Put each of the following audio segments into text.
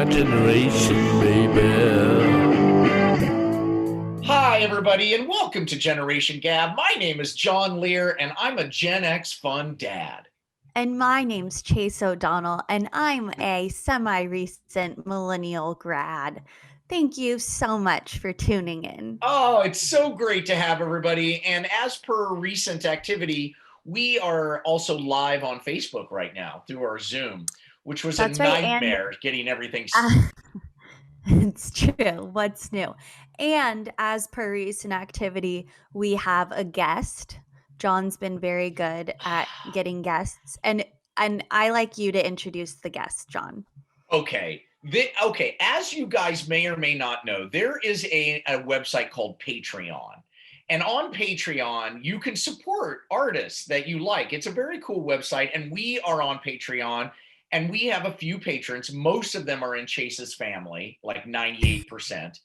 generation, baby. Hi, everybody, and welcome to Generation Gab. My name is John Lehr, and I'm a Gen X fun dad. And my name's Chase O'Donnell, and I'm a semi-recent millennial grad. Thank you so much for tuning in. Oh, it's so great to have everybody. And as per recent activity, we are also live on Facebook right now through our Zoom, which was a nightmare getting everything. It's true. What's new? And as per recent activity, we have a guest. John's been very good at getting guests, and I like you to introduce the guest, John. Okay. As you guys may or may not know, there is a website called Patreon. And on Patreon, you can support artists that you like. It's a very cool website, and we are on Patreon, and we have a few patrons. Most of them are in Chase's family, like 98%.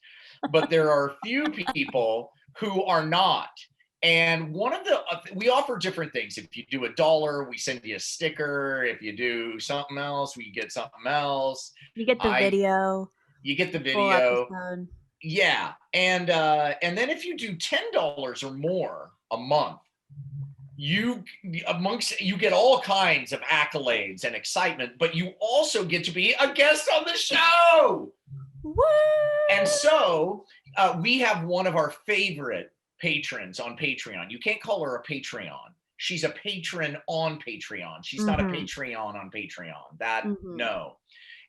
But there are a few people who are not. And one of we offer different things. If you do $1, we send you a sticker. If you do something else, we get something else. You get the video. You get the video. Yeah. And then if you do $10 or more a month, you get all kinds of accolades and excitement, but you also get to be a guest on the show. What? And so we have one of our favorite patrons on Patreon. You can't call her a Patreon. She's a patron on Patreon. She's not a Patreon on Patreon. No.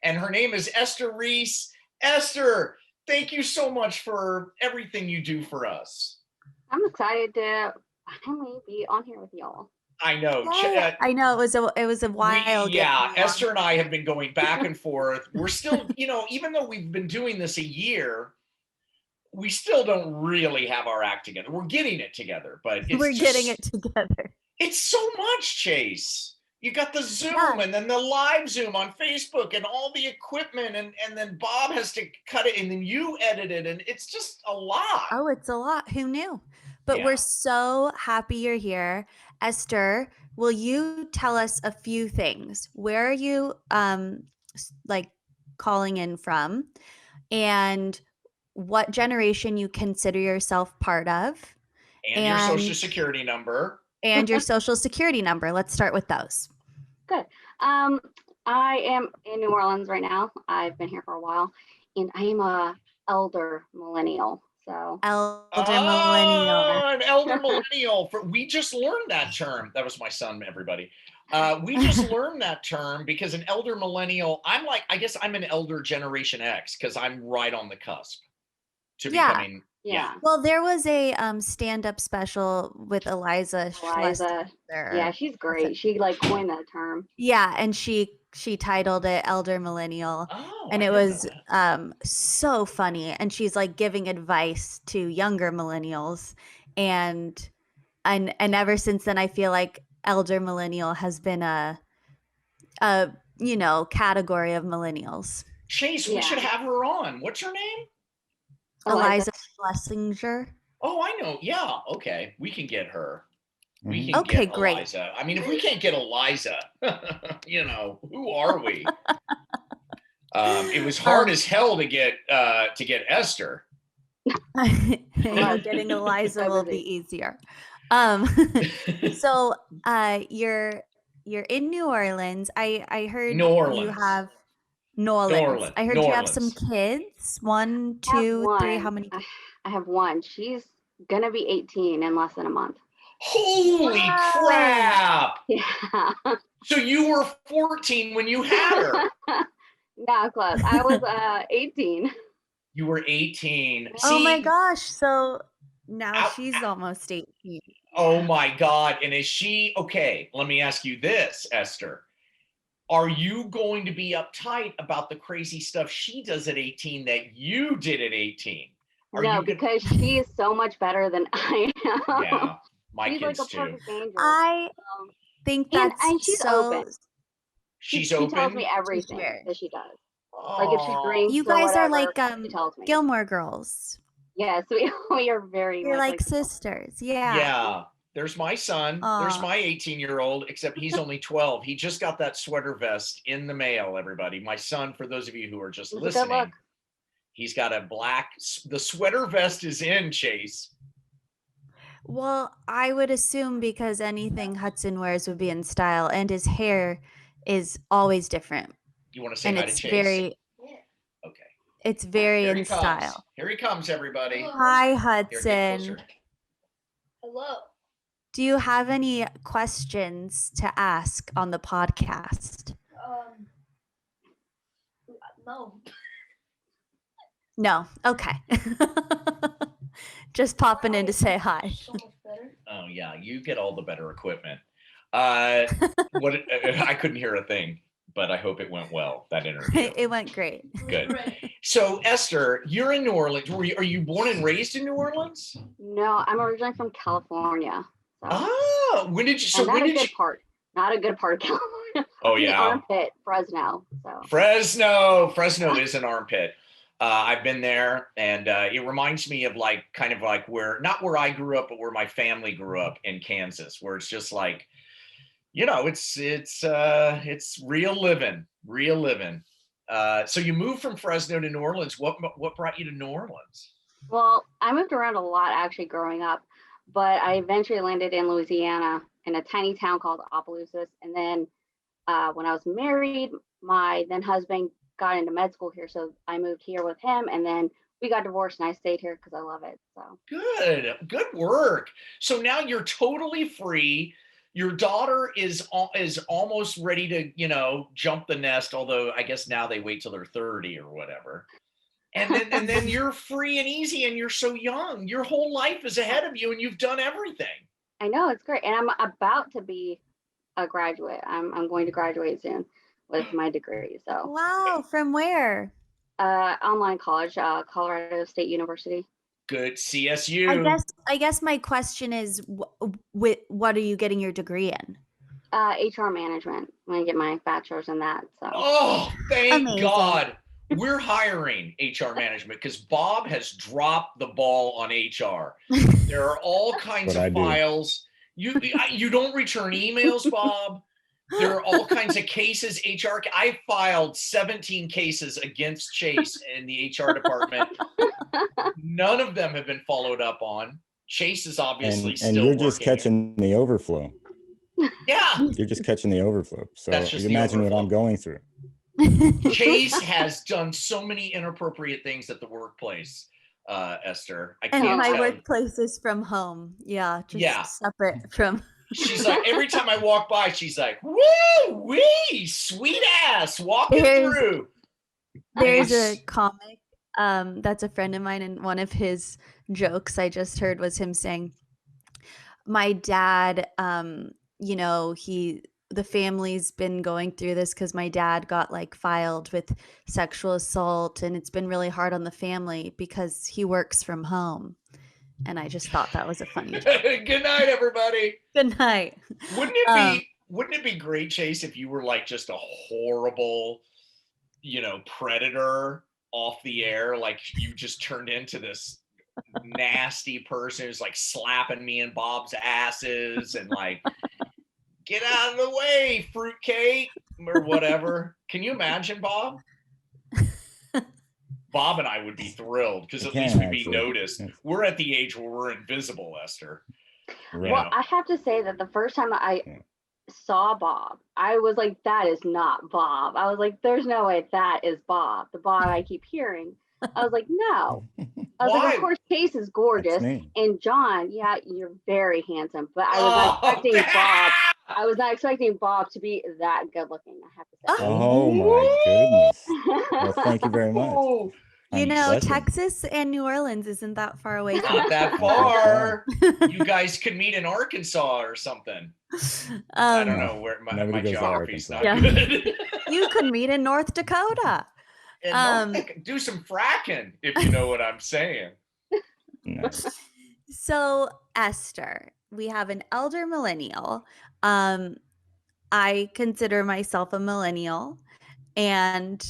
And her name is Esther Rees. Esther, thank you so much for everything you do for us. I'm excited to finally be on here with y'all. I know. I know. It was a while. Esther and I have been going back and forth. We're still, even though we've been doing this a year, we still don't really have our act together. We're getting it together, but getting it together. It's so much, Chase. You got the Zoom and then the live Zoom on Facebook and all the equipment, and then Bob has to cut it, and then you edit it, and it's just a lot. Oh, it's a lot. Who knew? But we're so happy you're here. Esther, will you tell us a few things? Where are you calling in from? And what generation you consider yourself part of? And your social security number. And your social security number. Let's start with those. Good. I am in New Orleans right now. I've been here for a while, and I am a elder millennial. So millennial. An elder millennial. We just learned that term. That was my son, everybody. We just learned that term because an elder millennial, I guess I'm an elder Generation X because I'm right on the cusp to becoming. Yeah. Well, there was a stand-up special with Eliza. Yeah, she's great. She coined that term. Yeah, and she titled it Elder Millennial. Oh, and it was so funny. And she's giving advice to younger millennials. And ever since then, I feel like Elder Millennial has been a category of millennials. Chase, we should have her on. What's her name? Eliza Schlesinger. Oh, I know. Yeah. Okay. We can get her. We can get great. Eliza. I mean, if we can't get Eliza, who are we? It was hard as hell to get Esther. Getting Eliza will be easier. So you're in New Orleans. I heard New Orleans. You have New Orleans. I heard you have some kids. 1, 2, 3. How many? I have one. She's gonna be 18 in less than a month. Holy crap! Yeah. So you were 14 when you had her. Not close. I was 18. You were 18. Oh my gosh! So now she's almost 18. Oh my God! And is she okay? Let me ask you this, Esther. Are you going to be uptight about the crazy stuff she does at 18 that you did at 18? Because she is so much better than I am. Yeah, my she's kids like a too. perfect angel. I think that's and she's open. She's she open. She tells me everything that she does. If she drinks, you guys whatever, are like Gilmore Girls. Yes, we are very. You're like sisters. Yeah. Yeah. There's my son. There's my 18-year-old, except he's only 12. He just got that sweater vest in the mail, everybody. My son, for those of you who are just listening, he's got a black, the sweater vest is in, Chase. Well, I would assume because anything Hudson wears would be in style, and his hair is always different. You want to say and hi to it's Chase? very Okay. It's very Here in he comes. style. Here he comes, everybody. Hi, Here, get Hudson. closer. Hello. Do you have any questions to ask on the podcast? No. No. Okay. Just popping in to say hi. So much better. Oh yeah, you get all the better equipment. I couldn't hear a thing, but I hope it went well, that interview. It went great. Good. Right. So Esther, you're in New Orleans. Are you born and raised in New Orleans? No, I'm originally from California. So. Oh, when did you? So not when a did good you? part. Not a good part of California. Oh The yeah, armpit, Fresno. So. Fresno is an armpit. I've been there, and it reminds me of like kind of like not where I grew up, but where my family grew up in Kansas, where it's just like, you know, it's real living. So you moved from Fresno to New Orleans. What brought you to New Orleans? Well, I moved around a lot actually growing up, but I eventually landed in Louisiana in a tiny town called Opelousas. And then when I was married, my then husband got into med school here, so I moved here with him, and then we got divorced, and I stayed here because I love it. So good work. So now you're totally free. Your daughter is almost ready to, you know, jump the nest. Although I guess now they wait till they're 30 or whatever. And then you're free and easy, and you're so young. Your whole life is ahead of you, and you've done everything. I know, it's great, and I'm about to be a graduate. I'm going to graduate soon with my degree. So Wow, from where? online college, Colorado State University. Good. CSU. I guess my question is, what are you getting your degree in? HR management. I'm gonna get my bachelor's in that. So. Oh, thank Amazing. God. We're hiring HR management because Bob has dropped the ball on HR. There are all kinds of files. You don't return emails, Bob. There are all kinds of cases. I filed 17 cases against Chase in the HR department. None of them have been followed up on. Chase is obviously still you're just working. catching the overflow. Yeah. You're just catching the overflow. So That's just you the imagine what overflow. I'm going through. Chase has done so many inappropriate things at the workplace, Esther. I And can't my tell. workplace is from home. Yeah, just separate from. She's like, every time I walk by, she's like, woo wee, sweet ass, walking through. There's a comic that's a friend of mine, and one of his jokes I just heard was him saying, my dad, you know, the family's been going through this because my dad got like filed with sexual assault, and it's been really hard on the family because he works from home. And I just thought that was a funny joke. Good night, everybody. Good night. Wouldn't it be great, Chase, if you were like just a horrible, you know, predator off the air? Like you just turned into this nasty person who's like slapping me and Bob's asses and like, get out of the way, fruitcake, or whatever. Can you imagine, Bob? Bob and I would be thrilled because at least we'd be noticed. We're at the age where we're invisible, Esther. Right. Well, I have to say that the first time I saw Bob, I was like, that is not Bob. I was like, there's no way that is Bob. The Bob I keep hearing. I was like, no. I was like, of course, Chase is gorgeous. And John, yeah, you're very handsome. But I was not expecting Bob. I was not expecting Bob to be that good looking, I have to say. Oh my goodness. Well, thank you very much. You know, Texas and New Orleans isn't that far away. Not that far. You guys could meet in Arkansas or something. I don't know where my geography's not good. You could meet in North Dakota. And do some fracking, if you know what I'm saying. Nice. So, Esther, we have an elder millennial. I consider myself a millennial, and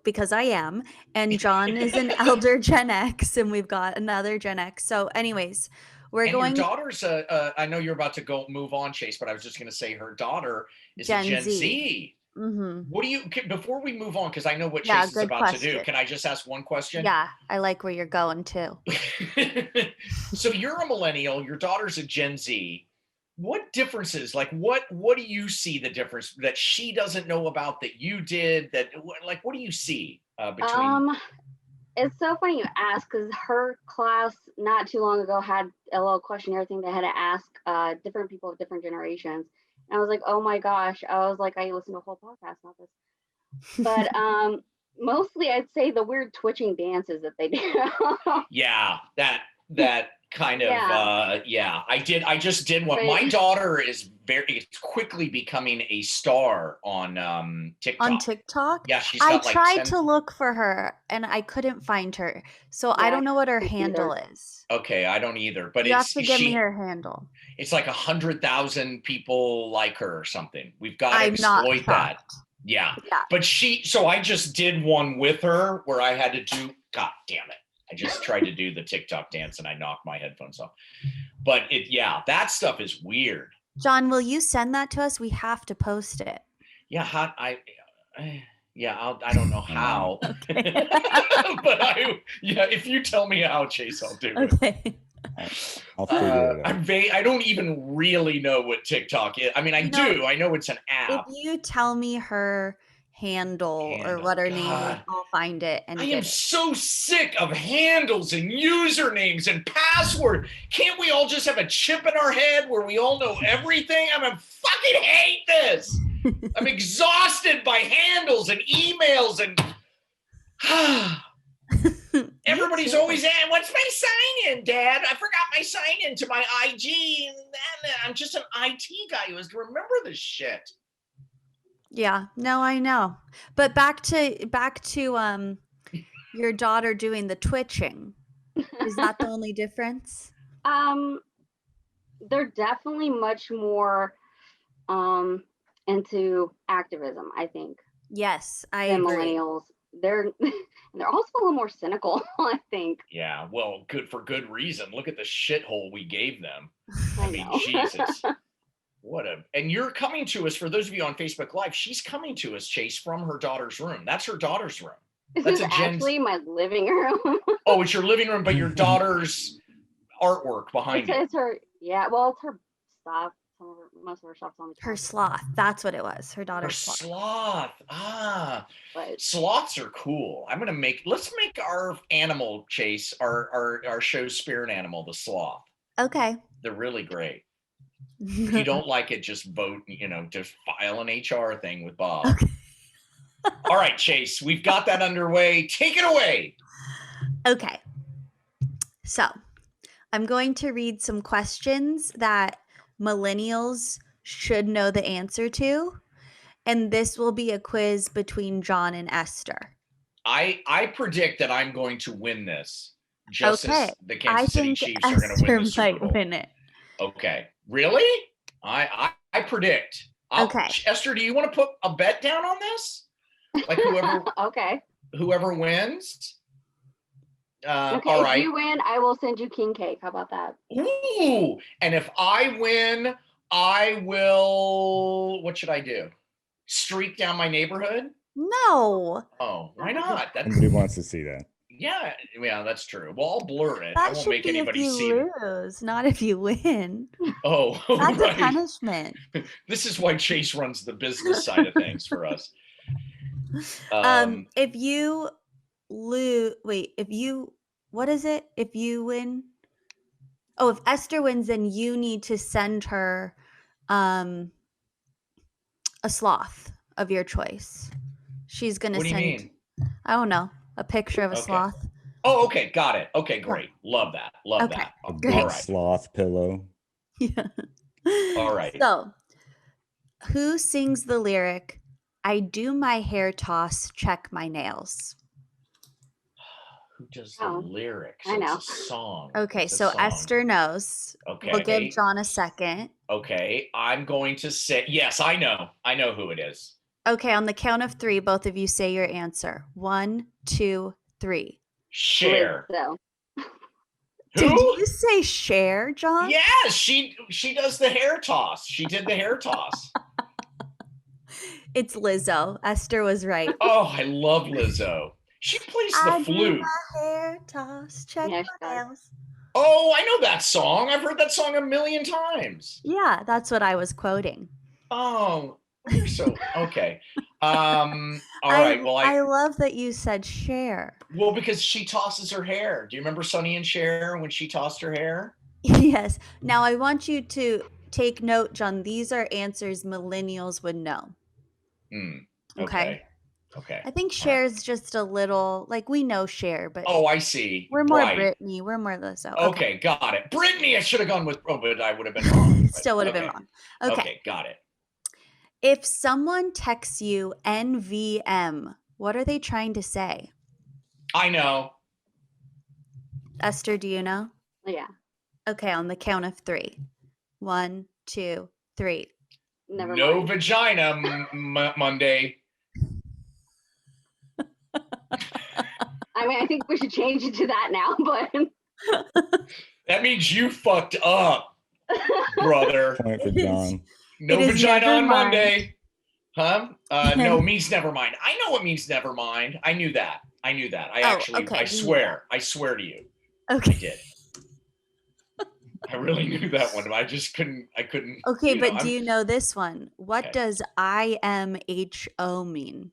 because I am, and John is an elder Gen X, and we've got another Gen X. So anyways, We're And going your daughter's I know you're about to move on, Chase, but I was just going to say her daughter is a Gen Z. What do you, before we move on, because I know what Chase is about to do, can I just ask one question? Yeah, I like where you're going too. So you're a millennial, your daughter's a Gen Z. What differences, like what do you see the difference that she doesn't know about that you did, that like, what do you see between? It's so funny you ask, because her class not too long ago had a little questionnaire thing they had to ask different people of different generations. And I was like, oh my gosh. I was like, I listened to a whole podcast, not this. But mostly I'd say the weird twitching dances that they do. Yeah, that kind of I just did one. My daughter is quickly becoming a star on TikTok. On TikTok? Yeah, she's got I like tried to look for her and I couldn't find her. So I don't know what her handle is. Okay, I don't either. But you have to give me her handle. It's like 100,000 people like her or something. We've got to exploit that. Yeah. But so I just did one with her where I had to do, God damn it. I just tried to do the TikTok dance and I knocked my headphones off. But that stuff is weird. John, will you send that to us? We have to post it. Yeah, I don't know how. But if you tell me how, Chase, I'll do it. Okay. I'll figure it out. I don't even really know what TikTok is. I mean, I do. I know it's an app. If you tell me her handle or what her name is, I'll find it. And I am so sick of handles and usernames and password. Can't we all just have a chip in our head where we all know everything? I fucking hate this. I'm exhausted by handles and emails and everybody's always asking, what's my sign in, Dad? I forgot my sign in to my IG. I'm just an IT guy who has to remember this shit. Yeah, no, I know. But back to your daughter doing the twitching. Is that the only difference? They're definitely much more into activism, I think. Yes, I agree. Millennials. They're also a little more cynical, I think. Yeah, well, for good reason. Look at the shithole we gave them. I mean, Jesus. And you're coming to us, for those of you on Facebook Live, she's coming to us, Chase, from her daughter's room. That's her daughter's room. This is actually my living room. Oh, it's your living room, but your daughter's artwork behind it. It's her, well, it's her stuff. Most of her stuff's on the her sloth. That's what it was. Her daughter's sloth. Sloths are cool. Let's make our animal, Chase, our show's spirit animal, the sloth. Okay. They're really great. If you don't like it, just vote, just file an HR thing with Bob. Okay. All right, Chase, we've got that underway. Take it away. Okay. So I'm going to read some questions that millennials should know the answer to. And this will be a quiz between John and Esther. I predict that I'm going to win this. Just as the Kansas City Chiefs are going to win the Super Bowl. Win it. Okay. Really? I predict. Okay. Esther, do you want to put a bet down on this? Like whoever okay. Whoever wins? Okay, all right. If you win, I will send you king cake. How about that? Ooh. And if I win, I will, what should I do? Streak down my neighborhood? No. Oh, why not? Nobody wants to see that. Yeah, that's true. Well, I'll blur it. That I won't make anybody see it. Lose, not if you win. Oh, that's right. a punishment. This is why Chase runs the business side of things for us. If you lose, what is it? If you win, if Esther wins, then you need to send her a sloth of your choice. She's gonna send. What do you mean? I don't know. A picture of a sloth. Oh, okay. Got it. Okay, great. Love that. Love that. A big sloth pillow. Yeah. All right. So, who sings the lyric, I do my hair toss, check my nails? Who does the lyrics? I know. It's a song. Okay, so Esther knows. Okay. We'll give John a second. Okay, I'm going to say, yes, I know. I know who it is. Okay, on the count of 3, both of you say your answer. 1, 2, 3. Cher. Did Who? you say Cher, John? Yeah, she does the hair toss. She did the hair toss. It's Lizzo. Esther was right. Oh, I love Lizzo. She plays the I do flute. my hair toss, check Yeah, she my does. nails. Oh, I know that song. I've heard that song a million times. Yeah, that's what I was quoting. Oh, you're so okay. All right. Well, I love that you said Cher. well, because she tosses her hair. Do you remember Sonny and Cher when she tossed her hair? Yes. Now I want you to take note, John. These are answers millennials would know. Okay. Okay. I think All right. Cher's just a little like we know Cher, but Oh, I see. we're more Right. Britney. We're more Lizzo. Okay, got it. Brittany, I should have gone with, but I would have been wrong. But Still would have been okay. wrong. Okay. Okay, got it. If someone texts you NVM, what are they trying to say? I know. Esther, do you know? Yeah. Okay, on the count of 3. 1, 2, 3. Never No mind. vagina Monday. I mean, I think we should change it to that now, but That means you fucked up, brother. Point for It is- John. No It is vagina never on mind. Monday. Huh? No, means never mind. I know what means never mind. I knew that. I actually, okay, I you knew swear to you. Okay. I did. I really knew that one. I just couldn't. Okay, you but know, do you know this one? What Okay. does IMHO mean?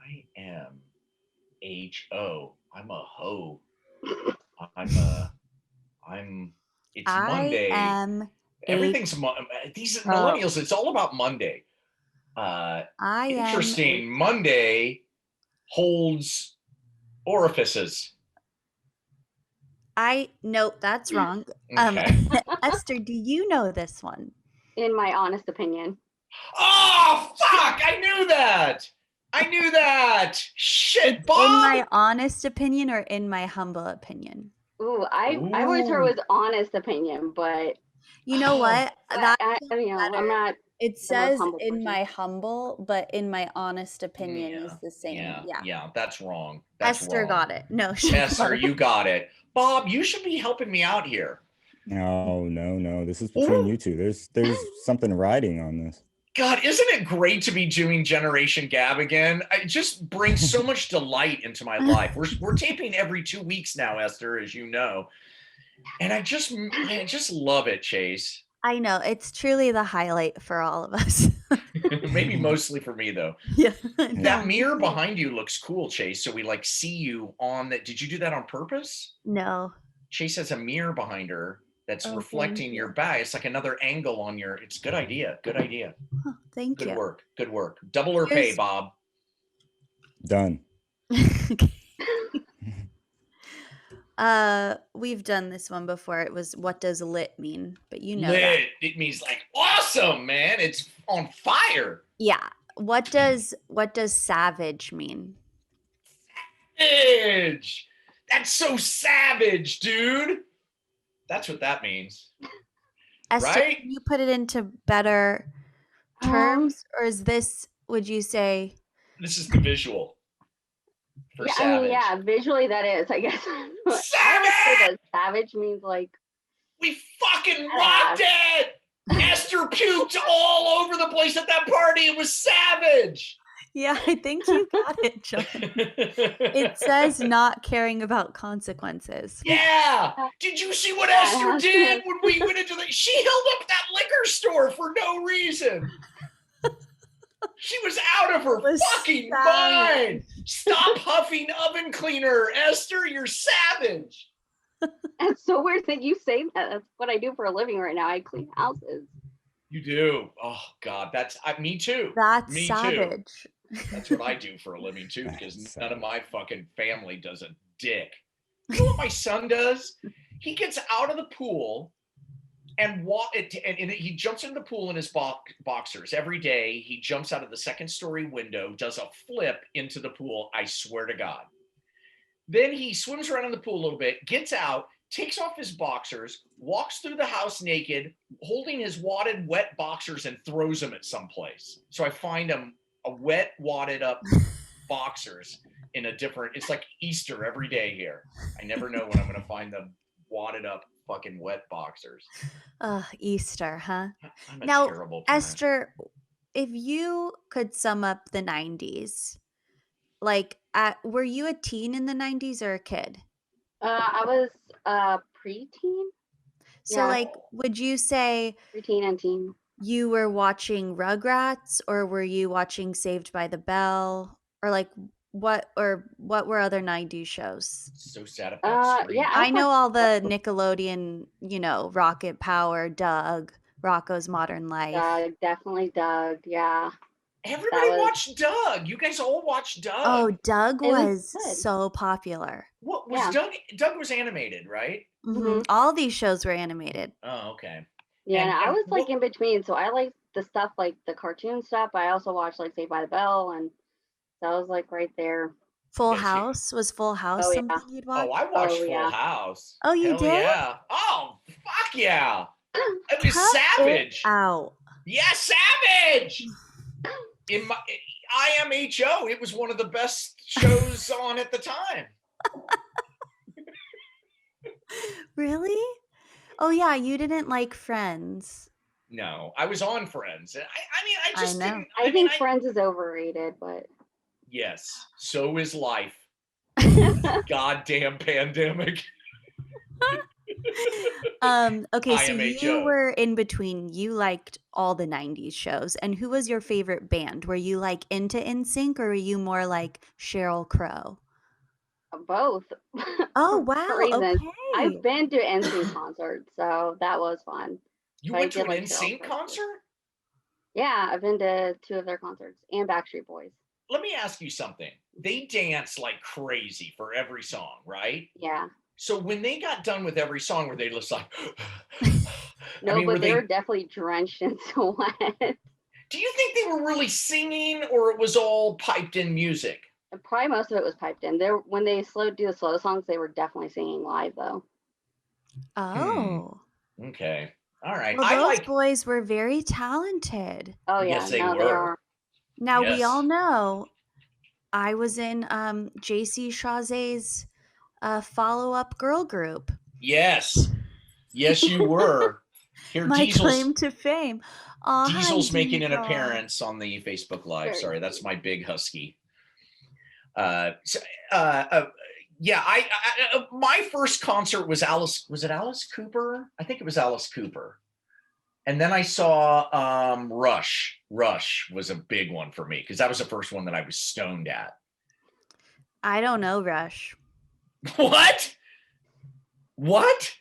I am HO. I'm a hoe. It's Monday. Everything's these millennials. It's all about Monday. Interesting. Monday holds orifices. Nope, that's wrong. Okay. Esther, do you know this one? in my honest opinion. Oh fuck! I knew that. Shit, Bob. In my honest opinion or in my humble opinion? Ooh, I always heard it was honest opinion, but You know what? That I'm not. it says humble in person. my humble, but in my honest opinion is the same. Yeah, that's wrong. That's Esther wrong. got it. No, she Esther, got it. you got it. Bob, you should be helping me out here. No. This is between you two. There's something riding on this. God, isn't it great to be doing Generation Gab again? It just brings so much delight into my life. We're taping every 2 weeks now, Esther, as you know. And I just love it, Chase. I know. It's truly the highlight for all of us. Maybe mostly for me though. Yeah. That mirror behind you looks cool, Chase. So we like see you on that. Did you do that on purpose? No. Chase has a mirror behind her that's Oh, reflecting thank your you. back. It's like another angle on your. It's a good idea. Good idea. Huh, thank Good you. work. Good work. Double or pay, Here's- Bob. Done. We've done this one before. It was what does lit mean? But you know Lit. that. It means like awesome, man. It's on fire. Yeah. What does savage mean? Savage. That's so savage, dude. That's what that means. Esther, Right? can you put it into better terms? Or is this, would you say? This is the visual for Yeah, savage. I mean, yeah, visually that is, I guess. I would say that savage means like We fucking rocked it. Esther puked all over the place at that party. It was savage. Yeah, I think you got it, John. It says not caring about consequences. Yeah. Did you see what Esther did when we went into the? She held up that liquor store for no reason. She was out of her Was fucking savage. mind. Stop huffing oven cleaner, Esther. You're savage. it's so weird that you say that. That's what I do for a living right now. I clean houses. You do. Oh God, that's me too. That's Me too. savage. That's what I do for a living too, because That's none of my fucking family does a dick. You know what my son does? He gets out of the pool and he jumps into the pool in his boxers every day. He jumps out of the second story window, does a flip into the pool. I swear to God. Then he swims around in the pool a little bit, gets out, takes off his boxers, walks through the house naked, holding his wadded, wet boxers and throws them at some place. So I find him a wet, wadded up boxers in a different. It's like Easter every day here. I never know when I'm going to find the wadded up fucking wet boxers. Easter, huh? I'm a Now, terrible parent. Esther, if you could sum up the 90s, like, were you a teen in the 90s or a kid? I was preteen. So, Yeah. like, would you say Preteen and teen. you were watching Rugrats, or were you watching Saved by the Bell, or like what were other 90s shows? So sad about Scream. Yeah, I know watched all the Nickelodeon, Rocket Power, Doug, Rocco's Modern Life. Doug, definitely Doug. Yeah. Everybody was- watched Doug. You guys all watched Doug. Oh, Doug It was was good. so popular. What was Yeah. Doug? Doug was animated, right? Mhm. All these shows were animated. Oh, okay. Yeah, And- and I and was like what- in between, so I liked the stuff like the cartoon stuff. I also watched like Saved by the Bell, and so I was like right there. Full Yes, you- House was Full House Oh, yeah. something you'd watch? Oh, I watched Oh, Full yeah. House. Oh, you Hell did? Yeah. Oh, fuck yeah. It was Cut savage. it out. Yeah, savage. In my IMHO, it was one of the best shows on at the time. Really? Oh yeah, you didn't like Friends. No, I was on Friends. I mean, I just know. didn't. I think Friends is overrated, but Yes, so is life. Goddamn pandemic. Okay, so IMHO. you were in between. You liked all the 90s shows. And who was your favorite band? Were you like into NSYNC, or were you more like Sheryl Crow? both. Oh for wow. reasons. Okay. I've been to NSYNC concerts, so that was fun. You But I went to did an like Sheryl NSYNC Crow, too. concert? Yeah, I've been to 2 of their concerts and Backstreet Boys. Let me ask you something. They dance like crazy for every song, right? Yeah. So when they got done with every song, were they just like, No, I mean, but they were definitely drenched in sweat. do you think they were really singing, or it was all piped in music? Probably most of it was piped in. There, when they do the slow songs, they were definitely singing live though. Oh. Okay. All right. Well, I those like, boys were very talented. Oh yeah, Yes, they no, they were. are. Now we all Yes. know I was in JC Chazé's follow-up girl group. yes. Yes, you were. Here, My claim to fame. Aw, hi, Diesel's making an Diesel. appearance on the Facebook Live. Very Sorry, that's cute. my big husky. Yeah, my first concert was Alice. Was it Alice Cooper? I think it was Alice Cooper. And then I saw Rush. Rush was a big one for me because that was the first one that I was stoned at. I don't know Rush. What? What?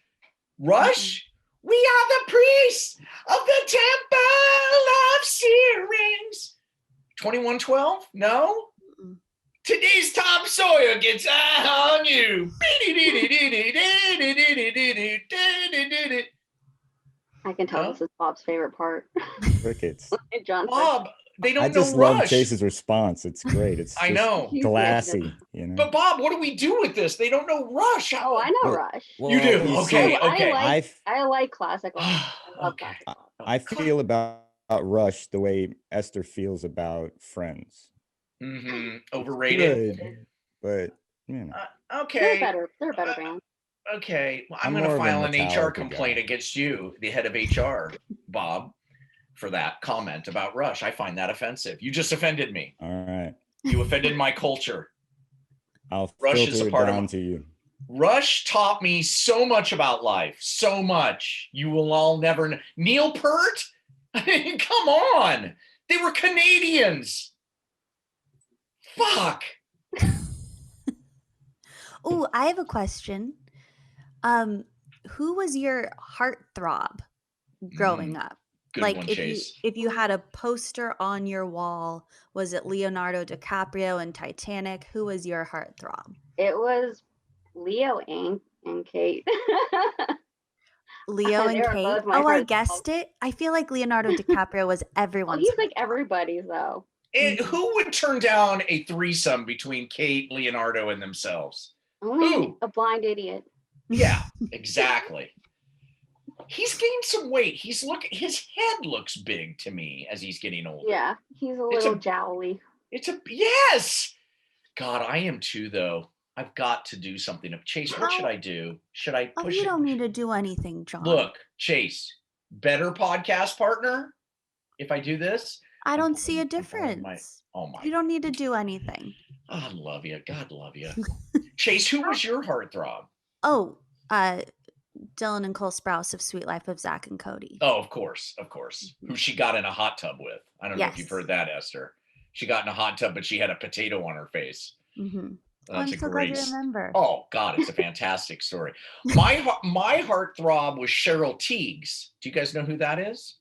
Rush? We are the priests of the temple of Syrinx. 2112? No? Mm-mm. Today's Tom Sawyer gets on you. I can tell Huh? this is Bob's favorite part. Crickets. John. Bob, they don't I just know love Rush. Chase's response. It's great. It's I just know. He's glassy, you know. But Bob, what do we do with this? They don't know Rush. Oh, I know Well, Rush. You do? you Okay, see, okay. I like classic rock. I love Okay. classic rock. I feel about Rush the way Esther feels about Friends. Overrated. Good, but you know. Okay. They're a better band. Okay. Well, I'm I'm going to more of a file an HR Metallica complaint guy. against you, the head of HR, Bob, for that comment about Rush. I find that offensive. You just offended me. All right. You offended my culture. I'll Rush is filter a it part of down my- to you. Rush taught me so much about life. So much. You will all never know. Neil Peart? I mean, come on. They were Canadians. Fuck. Oh, I have a question. Who was your heartthrob growing up? Good Like one, if Chase. you had a poster on your wall, was it Leonardo DiCaprio in Titanic? Who was your heartthrob? It was Leo and Kate. Leo They and were Kate. both my Oh, I heartthrobs. guessed it. I feel like Leonardo DiCaprio was Well, everyone's. he's like heartthrob. everybody's though. And who would turn down a threesome between Kate, Leonardo, and themselves? Only Who? a blind idiot. Yeah, exactly. He's gained some weight. His head looks big to me as he's getting older. Yeah, he's a It's little a- jowly. Yes. God, I am too, though. I've got to do something. Chase, what should How- I do? Should I Oh, push you it? don't need to do anything, John. Look, Chase, better podcast partner. If I do this, I I'm don't see a pulling- I'm pulling my- difference. oh my! You don't need to do anything. I love you. God love you. Chase, who was your heartthrob? Oh, Dylan and Cole Sprouse of Sweet Life of Zach and Cody. Oh, of course. Who she got in a hot tub with. I don't know if you've Yes. heard that, Esther. She got in a hot tub, but she had a potato on her face. Mm-hmm. That's I'm a so glad great. you remember. Oh God, it's a fantastic story. My heartthrob was Cheryl Teagues. Do you guys know who that is?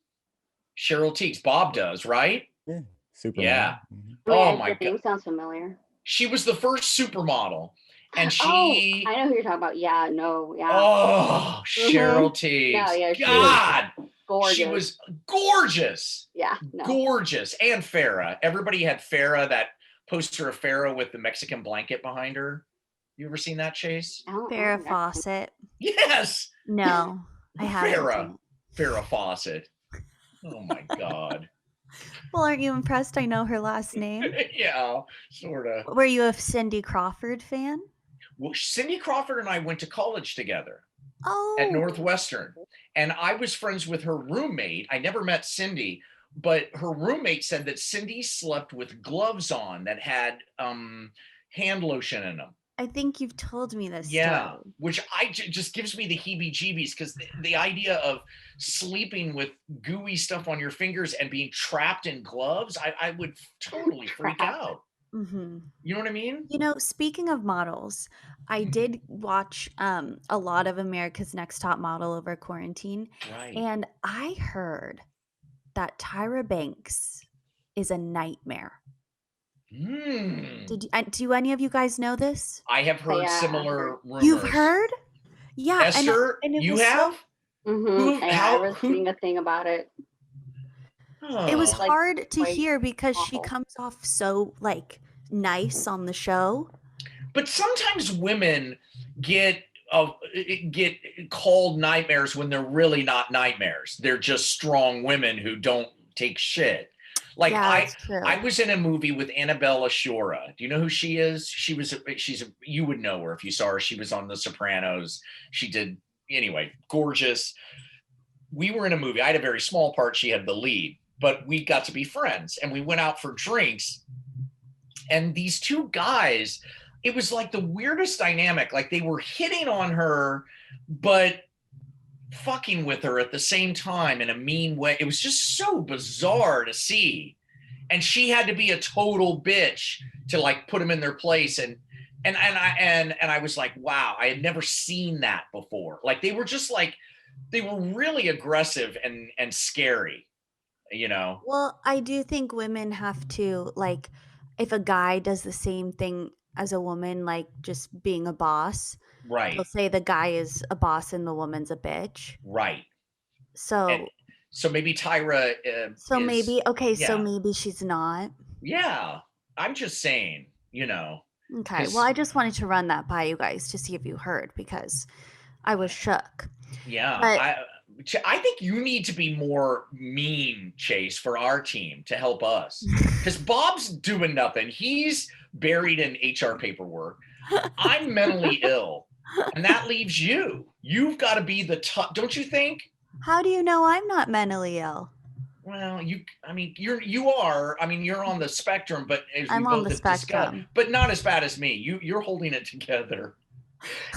Cheryl Teagues. Bob does, right? Yeah. Superman. Yeah. Mhm. Oh Wait, my the name God. sounds familiar. She was the first supermodel, and Oh, she. I know who you're talking about. Yeah, no, yeah. Oh, Cheryl Teagues. No, yeah, she was God, Gorgeous. she was gorgeous. Yeah, no. Gorgeous. And Farrah. Everybody had Farrah, that poster of Farrah with the Mexican blanket behind her. You ever seen that, Chase? I don't Farrah remember. Fawcett. Yes. No, I haven't. Farrah. seen it. Farrah Fawcett. Oh my God. Well, aren't you impressed? I know her last name. Yeah, sort of. Were you a Cindy Crawford fan? Well, Cindy Crawford and I went to college together Oh, at Northwestern, and I was friends with her roommate. I never met Cindy, but her roommate said that Cindy slept with gloves on that had hand lotion in them. I think you've told me this. Yeah, story. which just gives me the heebie-jeebies, because the idea of sleeping with gooey stuff on your fingers and being trapped in gloves, I would totally freak out. Mhm. You know what I mean? You know, speaking of models, I did watch a lot of America's Next Top Model over quarantine, Right. and I heard that Tyra Banks is a nightmare. Hmm. Do any of you guys know this? I have heard Yeah, similar rumors. You've heard? Yeah, Esther, and it you was so- have? Mm-hmm. Yeah, how- I was who- reading a thing about it. it was Oh. like, hard to quite hear because she awful. comes off so nice on the show. But sometimes women get called nightmares when they're really not nightmares. They're just strong women who don't take shit. Like Yeah, that's true. I was in a movie with Annabella Sciorra. Do you know who she is? You would know her if you saw her. She was on The Sopranos. She did, anyway, gorgeous. We were in a movie. I had a very small part. She had the lead, but we got to be friends and we went out for drinks. And these two guys, it was like the weirdest dynamic. Like they were hitting on her, but fucking with her at the same time in a mean way. It was just so bizarre to see. And she had to be a total bitch to put them in their place. And I was like, wow, I had never seen that before. Like they were just they were really aggressive and scary, you know? Well, I do think women have to, if a guy does the same thing as a woman, just being a boss, Right. they'll say the guy is a boss and the woman's a bitch. Right. So, And so maybe Tyra. so is- maybe, okay, so yeah. maybe she's not. Yeah. I'm just saying, you know. Okay, 'Cause- well, I just wanted to run that by you guys to see if you heard because I was shook. Yeah. But- I think you need to be more mean, Chase, for our team to help us. Because Bob's doing nothing. He's buried in HR paperwork. I'm mentally ill. And that leaves you. You've got to be the tough, don't you think? How do you know I'm not mentally ill? Well, you are. I mean, you're on the spectrum, but as we I'm on both the have discussed, spectrum. but not as bad as me. You're holding it together.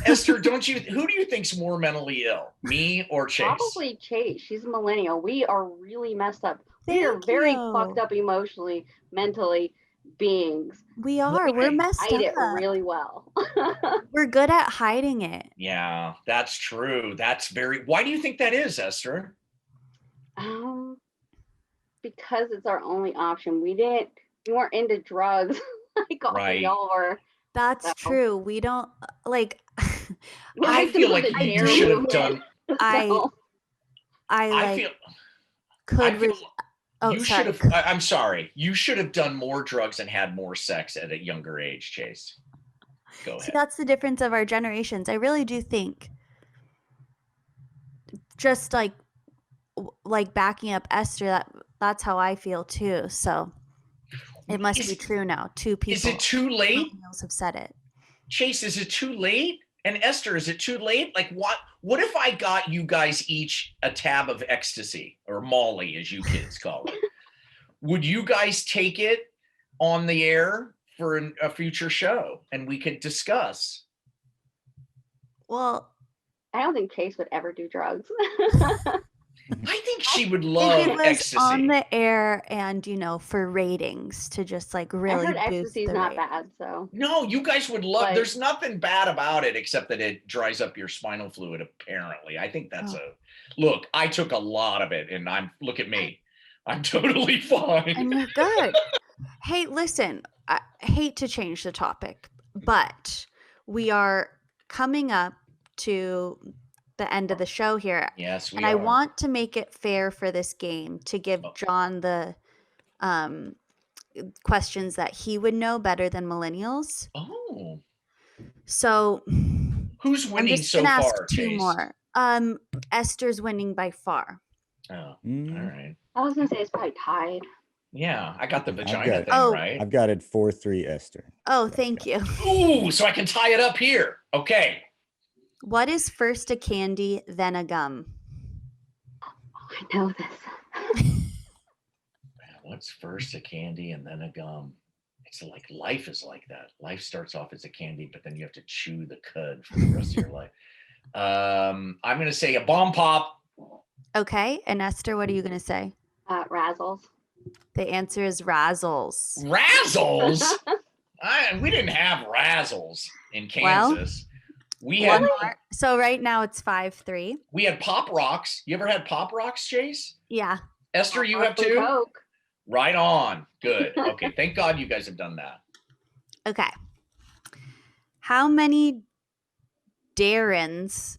Esther, who do you think's more mentally ill? Me or Chase? Probably Chase. She's a millennial. We are really messed up. We are Thank very you. fucked up emotionally, mentally beings. We are. We're messed Hide it up. really well. We're good at hiding it. Yeah, that's true. Why do you think that is, Esther? Because it's our only option. We weren't into drugs like all Right. y'all were. That's So- true. We don't I feel like The you dare should have movement. done. I So, I feel. Oh, you sorry. should have. I'm sorry. You should have done more drugs and had more sex at a younger age, Chase. Go See, ahead. that's the difference of our generations. I really do think just like backing up Esther, that's how I feel too. So It must be Is- true now. 2 people Is it too late? millennials have said it. Chase, is it too late? And Esther, is it too late? Like what if I got you guys each a tab of ecstasy, or Molly as you kids call it? Would you guys take it on the air for a future show and we could discuss? Well, I don't think Chase would ever do drugs. I think she would if love it was ecstasy. on the air and, for ratings to just like I really heard boost ecstasy's the not rating. bad, so No, you guys would love. But- There's nothing bad about it except that it dries up your spinal fluid. Apparently, I think that's look. I took a lot of it, and look at me. I'm totally fine. And you're good. Hey, listen, I hate to change the topic, but we are coming up to the end of the show here. Yes, we And are. I want to make it fair for this game to give Oh. John the questions that he would know better than millennials. Oh, So who's I'm winning just so gonna ask far, 2 Chase? more. Esther's winning by far. Oh, all Mm, right. I was gonna say it's probably tied. Yeah, I got the vagina got- thing Oh. right. I've got it 4-3 Esther. Oh, thank you. Ooh, so I can tie it up here. Okay. What is first a candy, then a gum? I know this. What's first a candy and then a gum? It's like life is like that. Life starts off as a candy, but then you have to chew the cud for the rest of your life. I'm gonna say a bomb pop. Okay, and Esther, what are you gonna say? Razzles. The answer is Razzles. Razzles. We didn't have Razzles in Well, Kansas. We had One more. So right now it's 5-3. we had Pop Rocks. You ever had Pop Rocks, Chase? Yeah. Esther, you have Some too? Coke. Right on. Good. Okay. Thank God you guys have done that. Okay. How many Darrens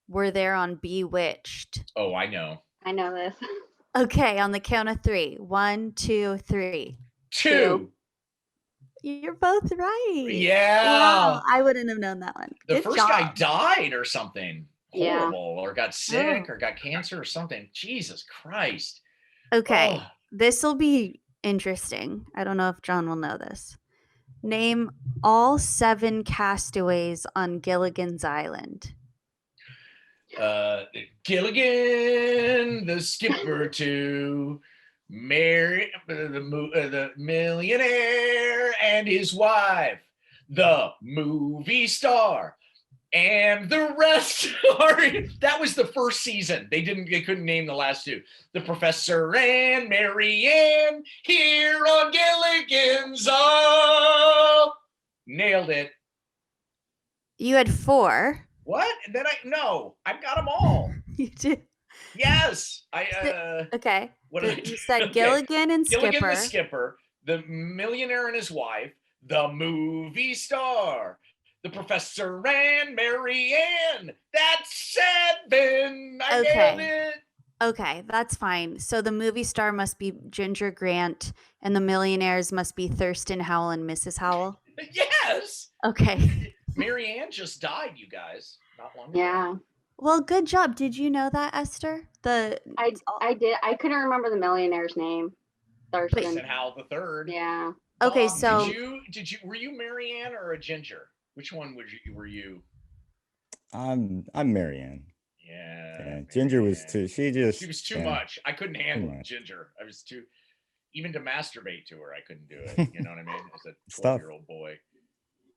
were there on Bewitched? Oh, I know. I know this. Okay, on the count of 3. 1, 2, 3. Two. You're both right. Yeah. Wow, I wouldn't have known that one. The Good first job. guy died or something Yeah. horrible, or got sick, Oh. or got cancer or something. Jesus Christ. Okay, Oh, this will be interesting. I don't know if John will know this. Name all 7 castaways on Gilligan's Island. Gilligan, the skipper to marry the millionaire and his wife, the movie star, and the rest are. That was the first season. They couldn't name the last 2. The Professor and Marianne here on Gilligan's. Oh, nailed it. You had 4. What? And then I've got them all. You did. Yes. Okay. What did I do? You said Okay. Gilligan and Gilligan Skipper. the skipper, the millionaire and his wife, the movie star, the Professor and Marianne. That's 7. I nailed it. Okay, that's fine. So the movie star must be Ginger Grant, and the millionaires must be Thurston Howell and Mrs. Howell. Yes. Okay. Marianne just died, you guys, not long ago. Yeah, Well, good job. Did you know that, Esther? I did. I couldn't remember the millionaire's name. Thurston. Thurston Howell the third. Yeah. Okay, so were you Marianne or a Ginger? Which one were you? I'm Marianne. Yeah. Yeah, Ginger was Marianne. too. She was too yeah. much. I couldn't handle much. Ginger. I was too. Even to masturbate to her, I couldn't do it. You know what I mean? As a It's tough. 12-year-old boy,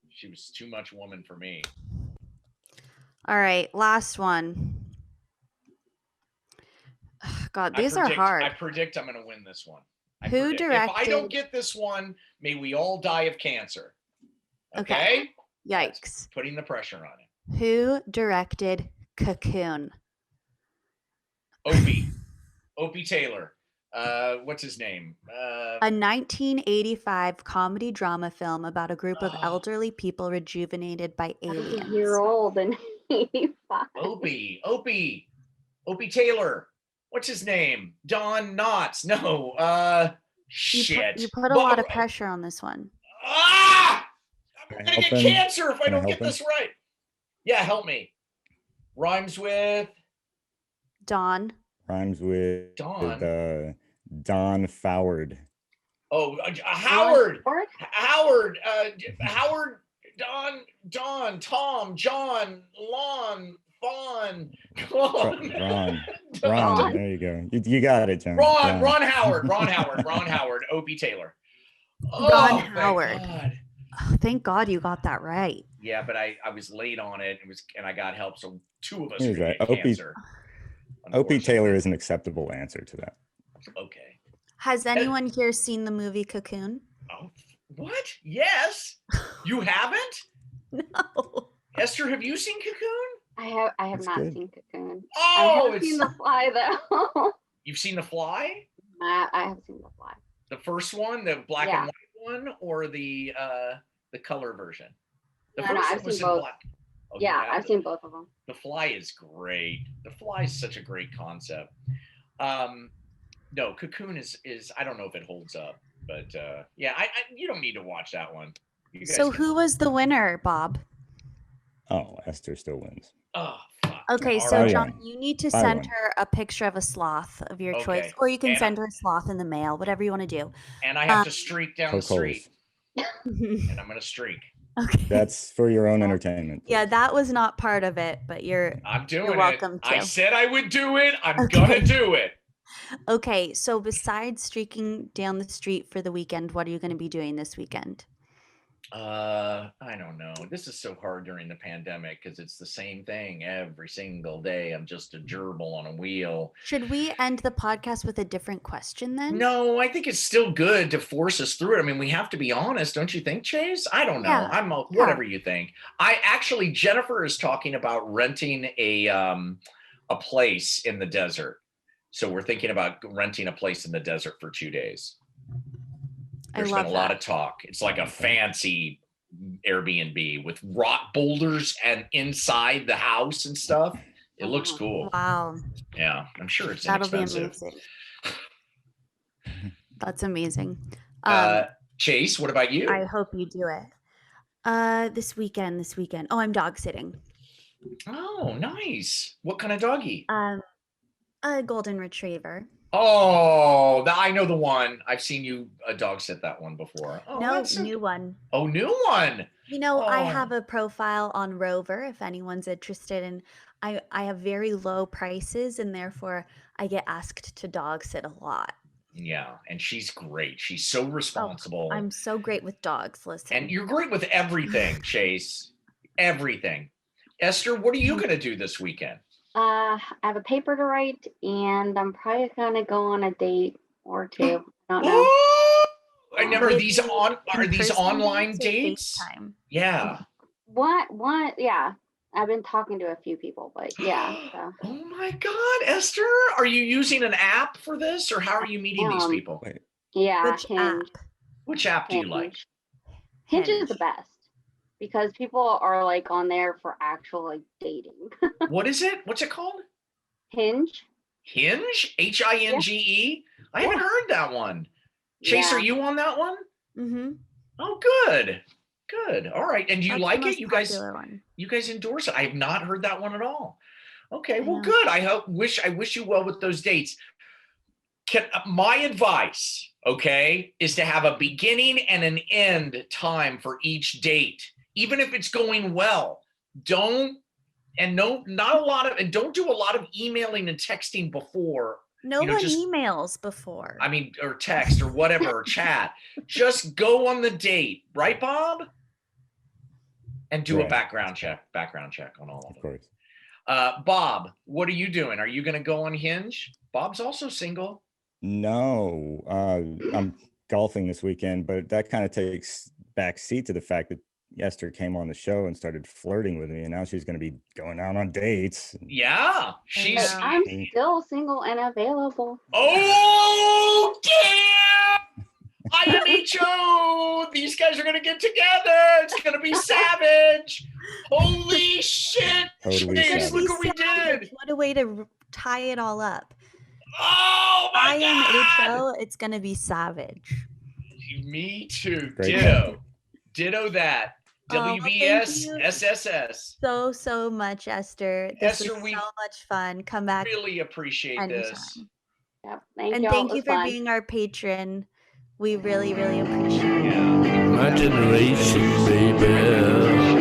she was too much woman for me. all right, last one. God, these are hard. I predict I'm going to win this one. Who If I don't directed- get this one, may we all die of cancer. Okay. Okay? Yikes. Putting the pressure on it. Who directed Cocoon? Opie Taylor. What's his name? A 1985 comedy drama film about a group of elderly people rejuvenated by I was a aliens. year old in 85. Opie Taylor. What's his name? Don Knotts. No. Shit. You put a lot of pressure on this one. Ah! I'm Can I gonna get help him? cancer if I Can I don't get help him? this right. Yeah, help me. Rhymes with Dawn. Rhymes with Dawn. Don Foward. Oh, Howard, Howard? Howard, Don, Tom, John, Lon, Fawn, Ron. Ron. There you go. You got it, John. Ron Howard, Opie Taylor. Ron thank Howard. God. Oh, thank God you got that right. Yeah, but I was late on it. And I got help. So 2 of us He are was gonna right. get cancer. Opie Taylor unfortunately. is an acceptable answer to that. Okay. Has anyone here seen the movie Cocoon? Oh, what? Yes. You haven't? No. Esther, have you seen Cocoon? I have That's not good. seen Cocoon. Oh, I have seen The Fly though. You've seen The Fly? I have seen The Fly. The first one, the black Yeah. and white one, or the color version? The No, first I've one was seen in both. black. Oh, you Yeah, have I've the- seen both of them. The Fly is great. The Fly is such a great concept. No, Cocoon is I don't know if it holds up, but yeah, I you don't need to watch that one. You guys So can- who was the winner, Bob? Oh, Esther still wins. Oh, fuck. Okay, All so right. John, you need to I send won. her a picture of a sloth of your choice, Okay. or you can And send her a sloth in the mail, whatever you want to do. And I have to streak down the Poke holes. street, and I'm gonna streak. Okay. That's for your own entertainment. Yeah, please. that was not part of it, but I'm doing You're welcome it. I to. said I would do it. I'm Okay. gonna do it. okay. So besides streaking down the street for the weekend, what are you going to be doing this weekend? I don't know. This is so hard during the pandemic because it's the same thing every single day. I'm just a gerbil on a wheel. Should we end the podcast with a different question then? No, I think it's still good to force us through it. I mean, we have to be honest, don't you think, Chase? I don't know. Yeah, Whatever you think. Jennifer is talking about renting a place in the desert. So we're thinking about renting a place in the desert for 2 days. There's love been a lot that. of talk. It's like a fancy Airbnb with rock boulders and inside the house and stuff. It looks cool. Wow, Yeah, I'm sure it's that'll be inexpensive. amazing. That's amazing. Chase, what about you? I hope you do it. This weekend. Oh, I'm dog sitting. Oh, nice. What kind of doggy? A golden retriever. Oh, I know the one. I've seen you dog sit that one before. Oh, No, that's new one. Oh, new one. You know, I Oh. have a profile on Rover if anyone's interested, and I have very low prices, and therefore I get asked to dog sit a lot. Yeah, and she's great. She's so responsible. I'm so great with dogs. Listen, And you're great with everything, Chase. Everything. Esther, what are you going to do this weekend? I have a paper to write, and I'm probably gonna go on a date or two. I don't know. Oh, I never. Would Are it these be are these in-person online or dates? FaceTime? Yeah. One, yeah. I've been talking to a few people, but yeah. So. Oh my God, Esther, are you using an app for this, or how are you meeting these people? Wait, Yeah, Which Hinge. app? Which app do you like? Hinge is the Hinge. best because people are like on there for actual like dating. What is it? What's it called? Hinge. Hinge? Hinge? I haven't Yeah. heard that one. Chase, Yeah. are you on that one? Mm-hmm. Oh, good. Good. All right. And do you like it? You guys endorse it. I have not heard that one at all. Okay, well, know. good. I wish you well with those dates. My advice, okay, is to have a beginning and an end time for each date, even if it's going well. Don't do a lot of emailing and texting before. No one just- emails before. I mean, or text or whatever, or chat. Just go on the date, right, Bob? And do a Right. background check on all of of them. course. Bob, what are you doing? Are you going to go on Hinge? Bob's also single. No, I'm golfing this weekend, but that kind of takes back seat to the fact that Esther came on the show and started flirting with me, and now she's going to be going out on dates. Yeah, she's. know. I'm Mm. still single and available. Oh, damn! IMHO! These guys are going to get together. It's going to be savage. Holy shit. Totally Chase, savage. look what we did. What a way to tie it all up. Oh, my God. IMHO, it's going to be savage. Me too. Great Ditto that. Oh, well, WBS, thank you SSS. So much, Esther. This Esther, was we so much fun. Come back Really appreciate anytime. this. Yep. Thank And you. thank you for being our patron. We really, really appreciate it. Yeah. My generation, baby.